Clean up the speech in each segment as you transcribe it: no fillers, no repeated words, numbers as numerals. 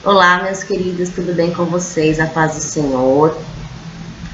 Olá, meus queridos, tudo bem com vocês? A paz do Senhor.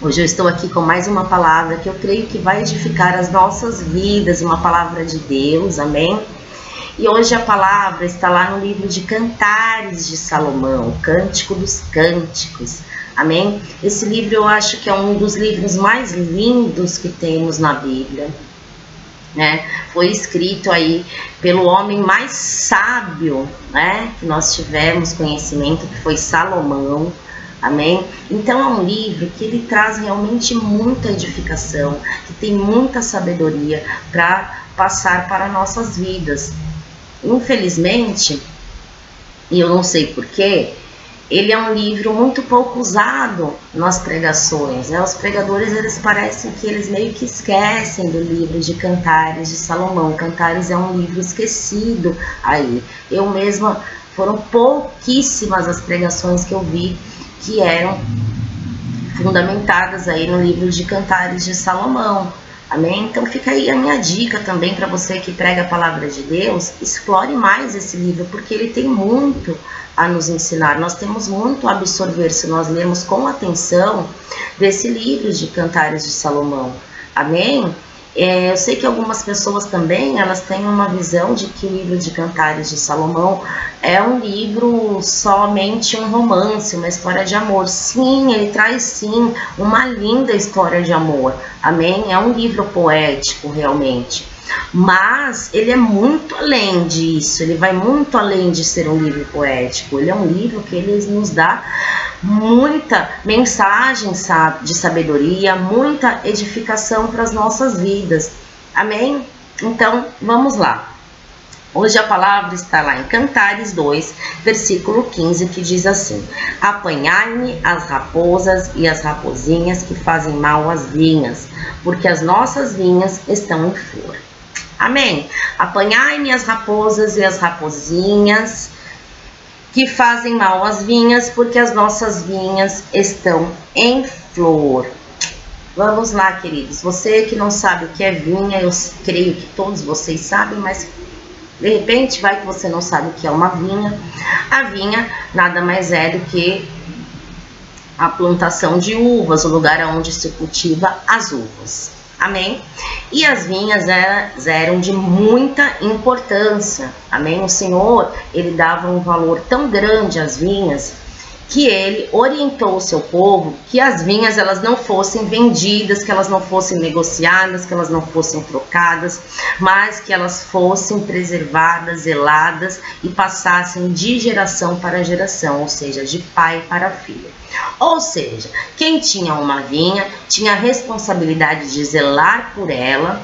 Hoje eu estou aqui com mais uma palavra que eu creio que vai edificar as nossas vidas, uma palavra de Deus, amém? E hoje a palavra está lá no livro de Cantares de Salomão, Cântico dos Cânticos, amém? Esse livro eu acho que é um dos livros mais lindos que temos na Bíblia, né? Foi escrito aí pelo homem mais sábio, né, que nós tivemos conhecimento, que foi Salomão, amém? Então é um livro que ele traz realmente muita edificação, que tem muita sabedoria para passar para nossas vidas. Infelizmente, e eu não sei porquê, ele é um livro muito pouco usado nas pregações, né? Os pregadores, eles parecem que eles meio que esquecem do livro de Cantares de Salomão. Cantares é um livro esquecido aí. Eu mesma, foram pouquíssimas as pregações que eu vi que eram fundamentadas aí no livro de Cantares de Salomão. Amém? Então fica aí a minha dica também para você que prega a palavra de Deus, explore mais esse livro, porque ele tem muito a nos ensinar. Nós temos muito a absorver se nós lermos com atenção desse livro de Cantares de Salomão. Amém? Eu sei que algumas pessoas também, elas têm uma visão de que o livro de Cantares de Salomão é um livro somente um romance, uma história de amor. Sim, ele traz sim uma linda história de amor, amém? É um livro poético realmente, mas ele é muito além disso, ele vai muito além de ser um livro poético. Ele é um livro que ele nos dá muita mensagem, sabe, de sabedoria, muita edificação para as nossas vidas, amém? Então vamos lá. Hoje a palavra está lá em Cantares 2, versículo 15, que diz assim: apanhai-me as raposas e as rapozinhas que fazem mal às vinhas, porque as nossas vinhas estão em flor. Amém? Apanhai-me as raposas e as rapozinhas que fazem mal às vinhas, porque as nossas vinhas estão em flor. Vamos lá, queridos. Você que não sabe o que é vinha, eu creio que todos vocês sabem, mas de repente vai que você não sabe o que é uma vinha. A vinha nada mais é do que a plantação de uvas, o lugar onde se cultiva as uvas. Amém? E as vinhas eram de muita importância. Amém? O Senhor, ele dava um valor tão grande às vinhas que ele orientou o seu povo que as vinhas elas não fossem vendidas, que elas não fossem negociadas, que elas não fossem trocadas, mas que elas fossem preservadas, zeladas e passassem de geração para geração, ou seja, de pai para filho. Ou seja, quem tinha uma vinha tinha a responsabilidade de zelar por ela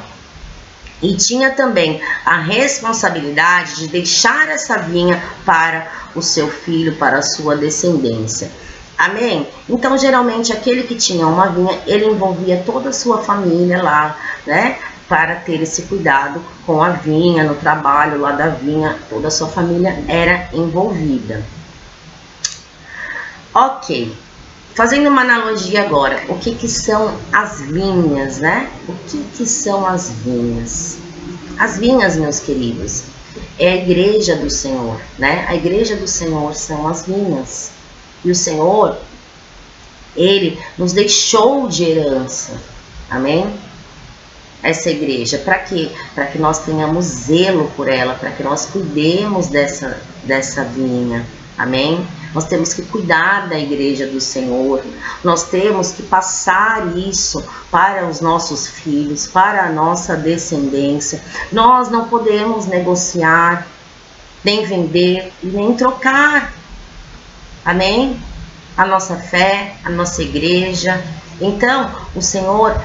e tinha também a responsabilidade de deixar essa vinha para o seu filho, para a sua descendência. Amém? Então, geralmente, aquele que tinha uma vinha, ele envolvia toda a sua família lá, né? Para ter esse cuidado com a vinha, no trabalho lá da vinha, toda a sua família era envolvida. Ok, fazendo uma analogia agora, o que são as vinhas, né? O que são as vinhas? As vinhas, meus queridos, é a igreja do Senhor, né? A igreja do Senhor são as vinhas. E o Senhor, ele nos deixou de herança, amém? Essa igreja, para quê? Para que nós tenhamos zelo por ela, para que nós cuidemos dessa vinha, amém? Nós temos que cuidar da igreja do Senhor, nós temos que passar isso para os nossos filhos, para a nossa descendência. Nós não podemos negociar, nem vender e nem trocar, amém? A nossa fé, a nossa igreja. Então, o Senhor,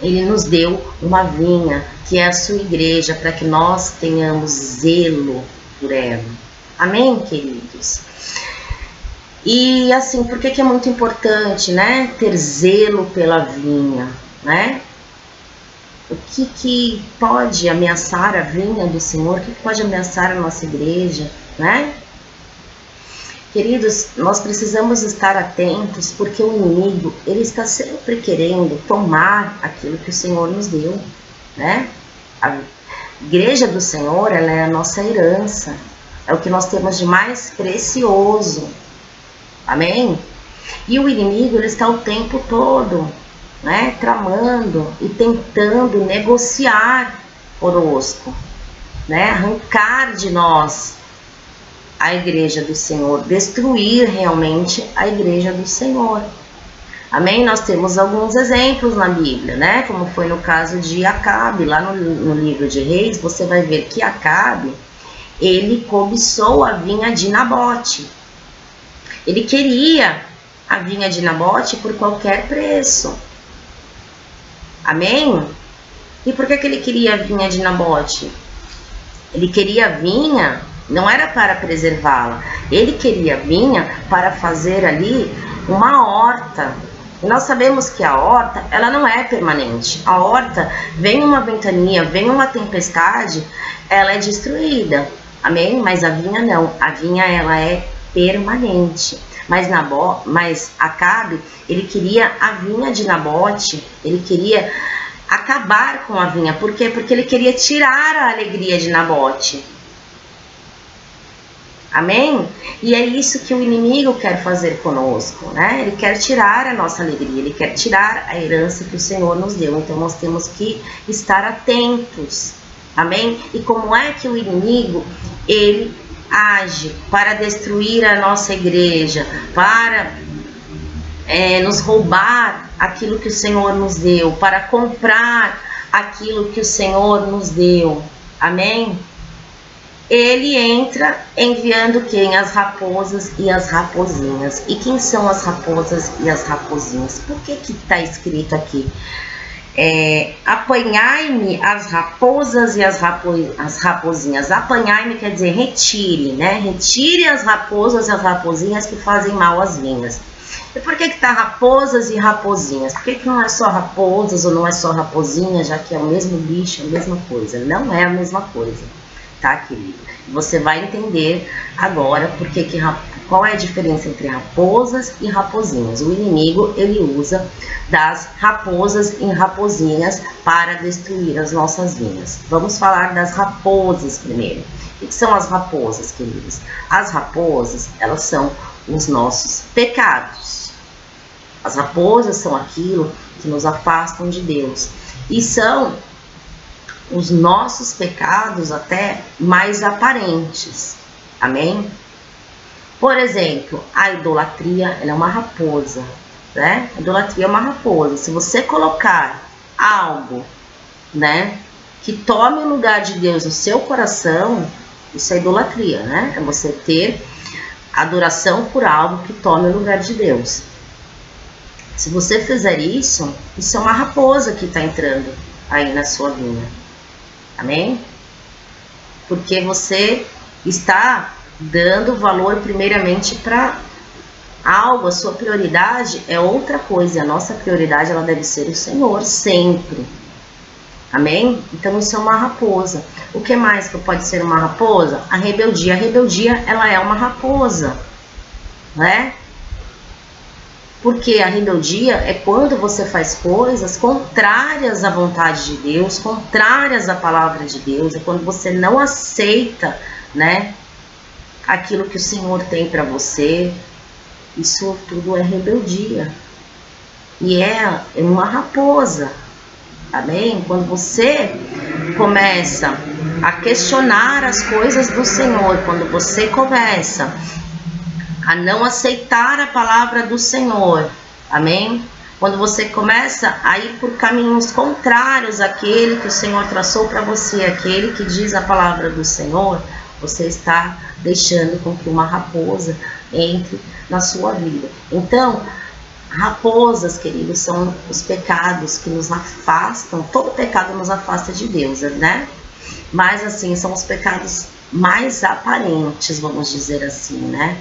ele nos deu uma vinha, que é a sua igreja, para que nós tenhamos zelo por ela. Amém, queridos? E assim, por que é muito importante, né, ter zelo pela vinha, né? O que pode ameaçar a vinha do Senhor? O que pode ameaçar a nossa igreja, né? Queridos, nós precisamos estar atentos, porque o inimigo, ele está sempre querendo tomar aquilo que o Senhor nos deu, né? A igreja do Senhor, ela é a nossa herança. É o que nós temos de mais precioso. Amém? E o inimigo, ele está o tempo todo, né, tramando e tentando negociar conosco, né, arrancar de nós a igreja do Senhor, destruir realmente a igreja do Senhor. Amém? Nós temos alguns exemplos na Bíblia, né? Como foi no caso de Acabe, lá no livro de Reis, você vai ver que Acabe, ele cobiçou a vinha de Nabote. Ele queria a vinha de Nabote por qualquer preço. Amém? E por que ele queria a vinha de Nabote? Ele queria a vinha, não era para preservá-la, ele queria a vinha para fazer ali uma horta. E nós sabemos que a horta, ela não é permanente. A horta, vem uma ventania, vem uma tempestade, ela é destruída. Amém? Mas a vinha não. A vinha, ela é permanente. Mas Acabe, ele queria a vinha de Nabote, ele queria acabar com a vinha. Por quê? Porque ele queria tirar a alegria de Nabote. Amém? E é isso que o inimigo quer fazer conosco, né? Ele quer tirar a nossa alegria, ele quer tirar a herança que o Senhor nos deu. Então nós temos que estar atentos. Amém? E como é que o inimigo, ele age para destruir a nossa igreja, para nos roubar aquilo que o Senhor nos deu, para comprar aquilo que o Senhor nos deu. Amém? Ele entra enviando quem? As raposas e as raposinhas. E quem são as raposas e as raposinhas? Por que está escrito aqui? Apanhai-me as raposas e as raposinhas. Apanhai-me quer dizer retire, né? Retire as raposas e as raposinhas que fazem mal às vinhas. E por que está raposas e raposinhas? Por que não é só raposas ou não é só raposinha, já que é o mesmo bicho, a mesma coisa? Não é a mesma coisa, tá, querido? Você vai entender agora qual é a diferença entre raposas e raposinhas. O inimigo, ele usa das raposas e raposinhas para destruir as nossas vinhas. Vamos falar das raposas primeiro. O que são as raposas, queridos? As raposas, elas são os nossos pecados. As raposas são aquilo que nos afastam de Deus. E são os nossos pecados até mais aparentes. Amém? Por exemplo, a idolatria, ela é uma raposa, né? A idolatria é uma raposa. Se você colocar algo, né, que tome o lugar de Deus no seu coração, isso é idolatria, né? É você ter adoração por algo que tome o lugar de Deus. Se você fizer isso, isso é uma raposa que está entrando aí na sua vinha. Amém? Porque você está dando valor primeiramente para algo, a sua prioridade é outra coisa. A nossa prioridade, ela deve ser o Senhor sempre. Amém? Então isso é uma raposa. O que mais que pode ser uma raposa? A rebeldia. A rebeldia, ela é uma raposa, né? Porque a rebeldia é quando você faz coisas contrárias à vontade de Deus, contrárias à palavra de Deus, é quando você não aceita, né, aquilo que o Senhor tem para você. Isso tudo é rebeldia. E é uma raposa. Amém? Quando você começa a questionar as coisas do Senhor, quando você começa a não aceitar a palavra do Senhor, amém? Quando você começa a ir por caminhos contrários àquele que o Senhor traçou para você, aquele que diz a palavra do Senhor, você está deixando com que uma raposa entre na sua vida. Então, raposas, queridos, são os pecados que nos afastam. Todo pecado nos afasta de Deus, né? Mas assim, são os pecados mais aparentes, vamos dizer assim, né?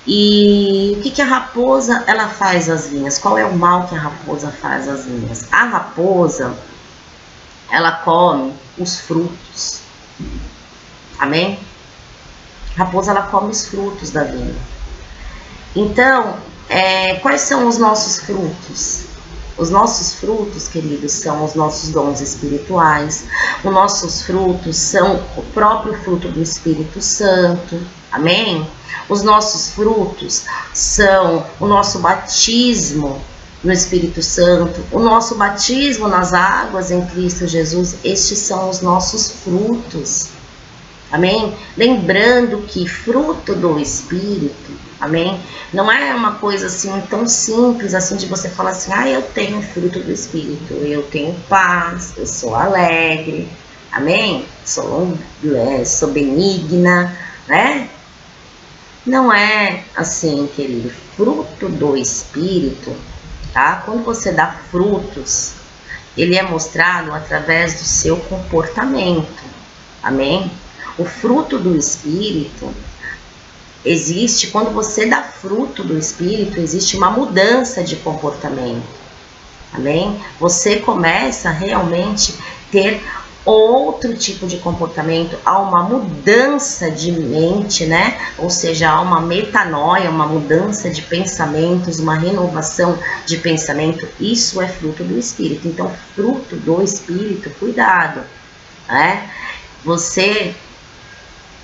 E o que a raposa, ela faz às vinhas? Qual é o mal que a raposa faz às vinhas? A raposa, ela come os frutos. Amém? A raposa, ela come os frutos da vinha. Então, quais são os nossos frutos? Os nossos frutos, queridos, são os nossos dons espirituais. Os nossos frutos são o próprio fruto do Espírito Santo. Amém? Os nossos frutos são o nosso batismo no Espírito Santo, o nosso batismo nas águas em Cristo Jesus. Estes são os nossos frutos. Amém? Lembrando que fruto do Espírito, amém? Não é uma coisa assim tão simples assim de você falar assim, eu tenho fruto do Espírito, eu tenho paz, eu sou alegre, amém? Sou benigna, né? Não é assim, querido. Fruto do Espírito, tá? Quando você dá frutos, ele é mostrado através do seu comportamento, amém? O fruto do Espírito existe, quando você dá fruto do Espírito, existe uma mudança de comportamento, amém? Você começa a realmente ter outro tipo de comportamento, há uma mudança de mente, né? Ou seja, há uma metanoia, uma mudança de pensamentos, uma renovação de pensamento. Isso é fruto do Espírito. Então, fruto do Espírito, cuidado, né? Você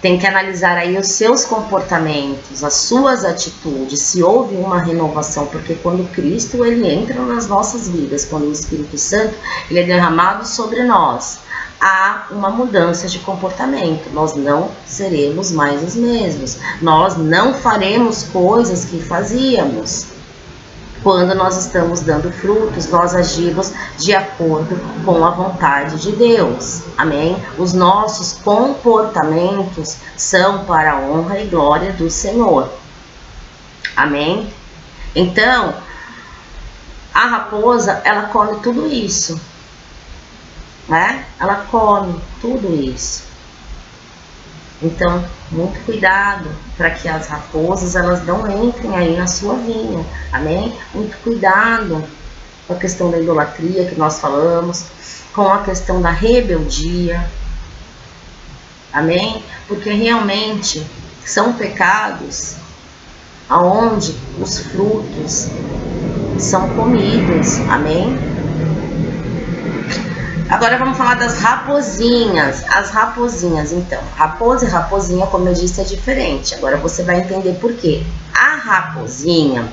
tem que analisar aí os seus comportamentos, as suas atitudes, se houve uma renovação, porque quando Cristo ele entra nas nossas vidas, quando o Espírito Santo ele é derramado sobre nós, há uma mudança de comportamento. Nós não seremos mais os mesmos, nós não faremos coisas que fazíamos. Quando nós estamos dando frutos, nós agimos de acordo com a vontade de Deus. Amém? Os nossos comportamentos são para a honra e glória do Senhor. Amém? Então, a raposa, ela come tudo isso, né? Ela come tudo isso. Então, muito cuidado para que as raposas elas não entrem aí na sua vinha, amém? Muito cuidado com a questão da idolatria que nós falamos, com a questão da rebeldia, amém? Porque realmente são pecados aonde os frutos são comidos, amém? Agora vamos falar das raposinhas. As raposinhas, então. Raposa e raposinha, como eu disse, é diferente. Agora você vai entender por quê. A raposinha,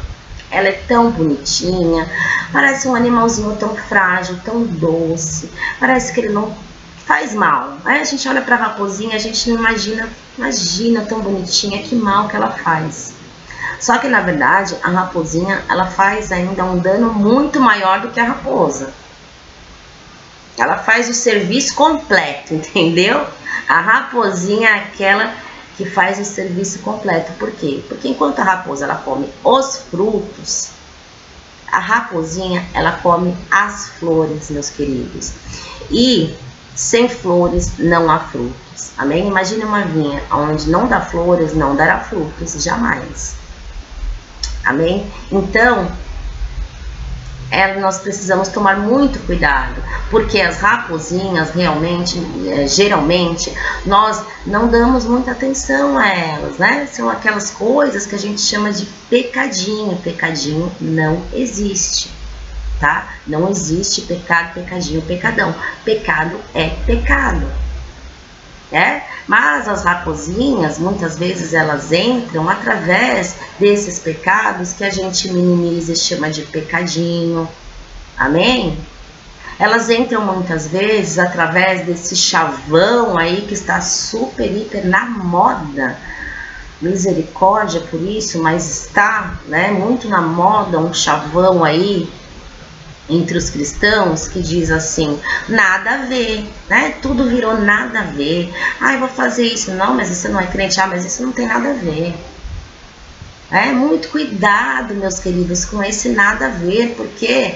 ela é tão bonitinha. Parece um animalzinho tão frágil, tão doce. Parece que ele não faz mal. Aí a gente olha para a raposinha, a gente não imagina tão bonitinha, que mal que ela faz. Só que, na verdade, a raposinha, ela faz ainda um dano muito maior do que a raposa. Ela faz o serviço completo, entendeu? A raposinha é aquela que faz o serviço completo. Por quê? Porque enquanto a raposa ela come os frutos, a raposinha ela come as flores, meus queridos. E sem flores não há frutos. Amém? Imagine uma vinha onde não dá flores, não dará frutos, jamais. Amém? Então, nós precisamos tomar muito cuidado, porque as raposinhas realmente, geralmente, nós não damos muita atenção a elas, né? São aquelas coisas que a gente chama de pecadinho. Pecadinho não existe, tá? Não existe pecado, pecadinho, pecadão. Pecado é pecado, né? Mas as raposinhas, muitas vezes elas entram através desses pecados que a gente minimiza e chama de pecadinho, amém? Elas entram muitas vezes através desse chavão aí que está super, hiper na moda. Misericórdia por isso, mas está, né, muito na moda um chavão aí entre os cristãos que diz assim, nada a ver, né? Tudo virou nada a ver. Eu vou fazer isso. Não, mas você não é crente. Mas isso não tem nada a ver. Muito cuidado, meus queridos, com esse nada a ver, porque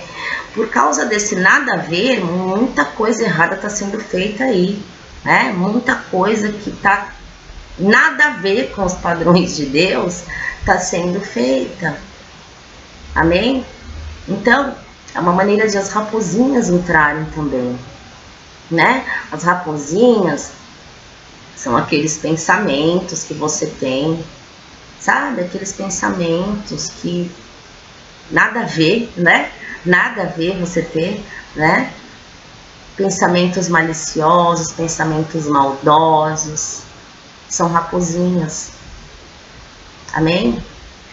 por causa desse nada a ver, muita coisa errada está sendo feita aí, né? Muita coisa que tá nada a ver com os padrões de Deus está sendo feita. Amém? Então, é uma maneira de as raposinhas entrarem também, né? As raposinhas são aqueles pensamentos que você tem, sabe? Aqueles pensamentos que nada a ver, né? Nada a ver você ter, né? Pensamentos maliciosos, pensamentos maldosos, são raposinhas. Amém?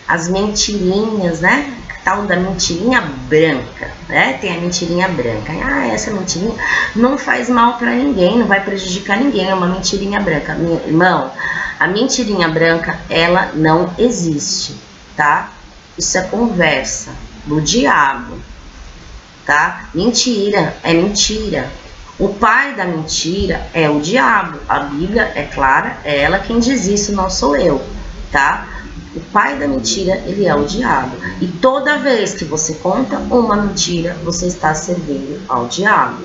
As mentirinhas, né? Tal da mentirinha branca, né? Tem a mentirinha branca. Ah, essa mentirinha não faz mal para ninguém, não vai prejudicar ninguém, é uma mentirinha branca. Meu irmão, a mentirinha branca, ela não existe, tá? Isso é conversa do diabo, tá? Mentira é mentira. O pai da mentira é o diabo. A Bíblia é clara, é ela quem diz isso, não sou eu, tá? O pai da mentira, ele é o diabo. E toda vez que você conta uma mentira, você está servindo ao diabo.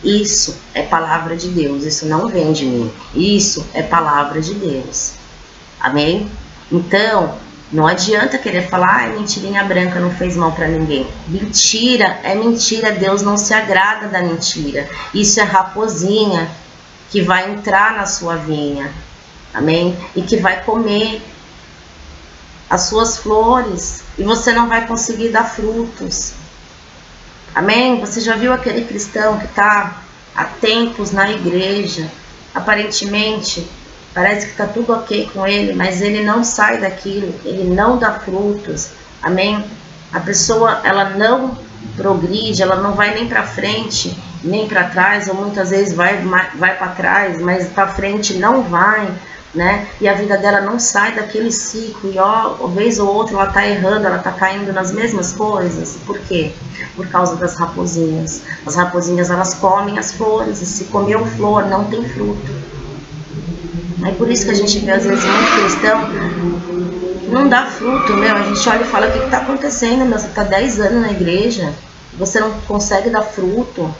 Isso é palavra de Deus, isso não vem de mim. Isso é palavra de Deus. Amém? Então, não adianta querer falar, mentirinha branca não fez mal para ninguém. Mentira é mentira, Deus não se agrada da mentira. Isso é raposinha que vai entrar na sua vinha. Amém? E que vai comer as suas flores, e você não vai conseguir dar frutos. Amém? Você já viu aquele cristão que está há tempos na igreja, aparentemente, parece que está tudo ok com ele, mas ele não sai daquilo, ele não dá frutos. Amém? A pessoa, ela não progride, ela não vai nem para frente, nem para trás, ou muitas vezes vai para trás, mas para frente não vai, né? E a vida dela não sai daquele ciclo, e uma vez ou outra ela tá errando, ela tá caindo nas mesmas coisas. Por quê? Por causa das raposinhas. As raposinhas, elas comem as flores, e se comeu flor, não tem fruto. É por isso que a gente vê às vezes muito cristão que não dá fruto, meu. A gente olha e fala, o que tá acontecendo, meu? Você tá 10 anos na igreja, você não consegue dar fruto.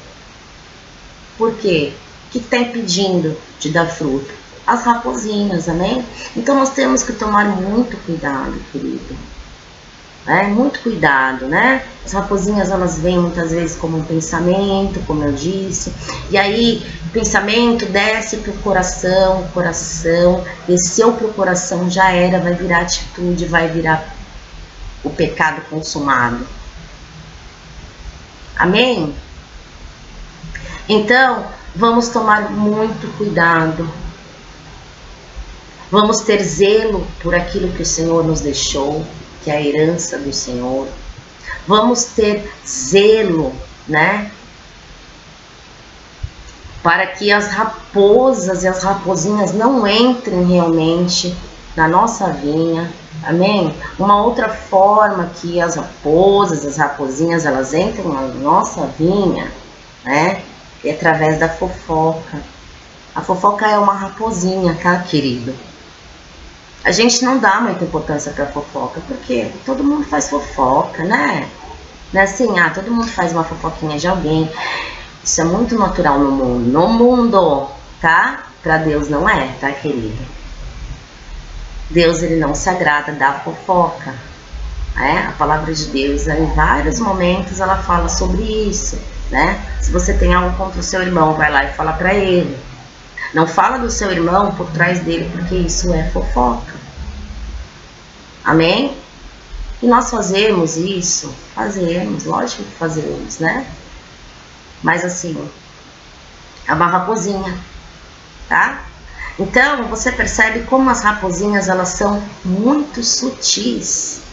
Por quê? O que tá impedindo de dar fruto? As raposinhas, amém? Então nós temos que tomar muito cuidado, querido. Muito cuidado, né? As raposinhas, elas vêm muitas vezes como um pensamento, como eu disse. E aí, o pensamento desce pro coração, desceu pro coração, já era, vai virar atitude, vai virar o pecado consumado. Amém? Então, vamos tomar muito cuidado. Vamos ter zelo por aquilo que o Senhor nos deixou, que é a herança do Senhor. Vamos ter zelo, né? Para que as raposas e as raposinhas não entrem realmente na nossa vinha. Amém? Uma outra forma que as raposas, as raposinhas, elas entram na nossa vinha, né? É através da fofoca. A fofoca é uma raposinha, tá, querido? A gente não dá muita importância para fofoca, porque todo mundo faz fofoca, né? Não é assim, todo mundo faz uma fofoquinha de alguém. Isso é muito natural no mundo. No mundo, tá? Para Deus não é, tá, querido? Deus, ele não se agrada da fofoca. A palavra de Deus, em vários momentos, ela fala sobre isso, né? Se você tem algo contra o seu irmão, vai lá e fala para ele. Não fala do seu irmão por trás dele, porque isso é fofoca. Amém? E nós fazemos isso? Fazemos, lógico que fazemos, né? Mas assim, é uma raposinha, tá? Então, você percebe como as raposinhas, elas são muito sutis,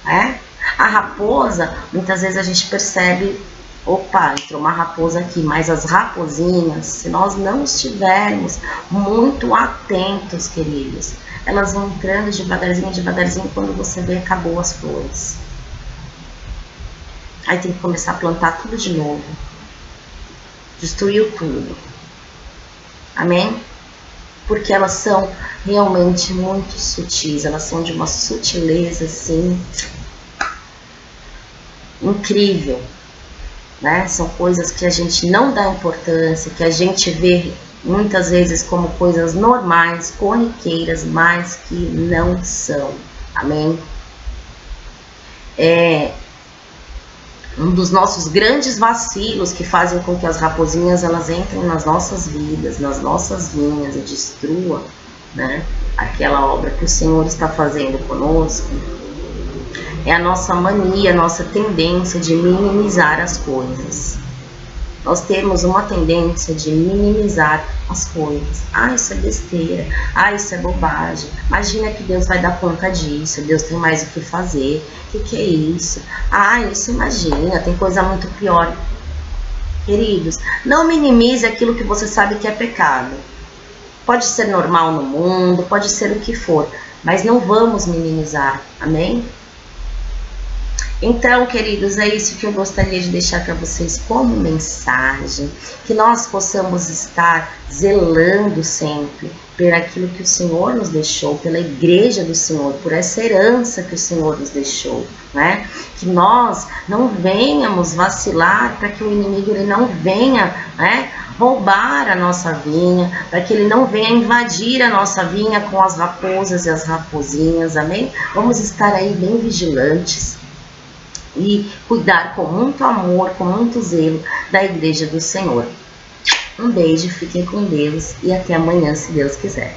né? A raposa, muitas vezes a gente percebe, opa, entrou uma raposa aqui, mas as raposinhas, se nós não estivermos muito atentos, queridos, elas vão entrando devagarzinho, devagarzinho, quando você vê, acabou as flores. Aí tem que começar a plantar tudo de novo. Destruiu tudo. Amém? Porque elas são realmente muito sutis, elas são de uma sutileza, assim, incrível. Né? São coisas que a gente não dá importância, que a gente vê muitas vezes como coisas normais, corriqueiras, mas que não são. Amém? Um dos nossos grandes vacilos que fazem com que as raposinhas, elas entrem nas nossas vidas, nas nossas vinhas, e destruam, né, aquela obra que o Senhor está fazendo conosco, é a nossa mania, a nossa tendência de minimizar as coisas. Nós temos uma tendência de minimizar as coisas. Ah, isso é besteira. Ah, isso é bobagem. Imagina que Deus vai dar conta disso. Deus tem mais o que fazer. O que é isso? Ah, isso imagina. Tem coisa muito pior. Queridos, não minimize aquilo que você sabe que é pecado. Pode ser normal no mundo, pode ser o que for. Mas não vamos minimizar. Amém? Então, queridos, é isso que eu gostaria de deixar para vocês como mensagem, que nós possamos estar zelando sempre por aquilo que o Senhor nos deixou, pela igreja do Senhor, por essa herança que o Senhor nos deixou, né? Que nós não venhamos vacilar para que o inimigo ele não venha, né, roubar a nossa vinha, para que ele não venha invadir a nossa vinha com as raposas e as raposinhas, amém? Vamos estar aí bem vigilantes e cuidar com muito amor, com muito zelo da igreja do Senhor. Um beijo, fiquem com Deus e até amanhã, se Deus quiser.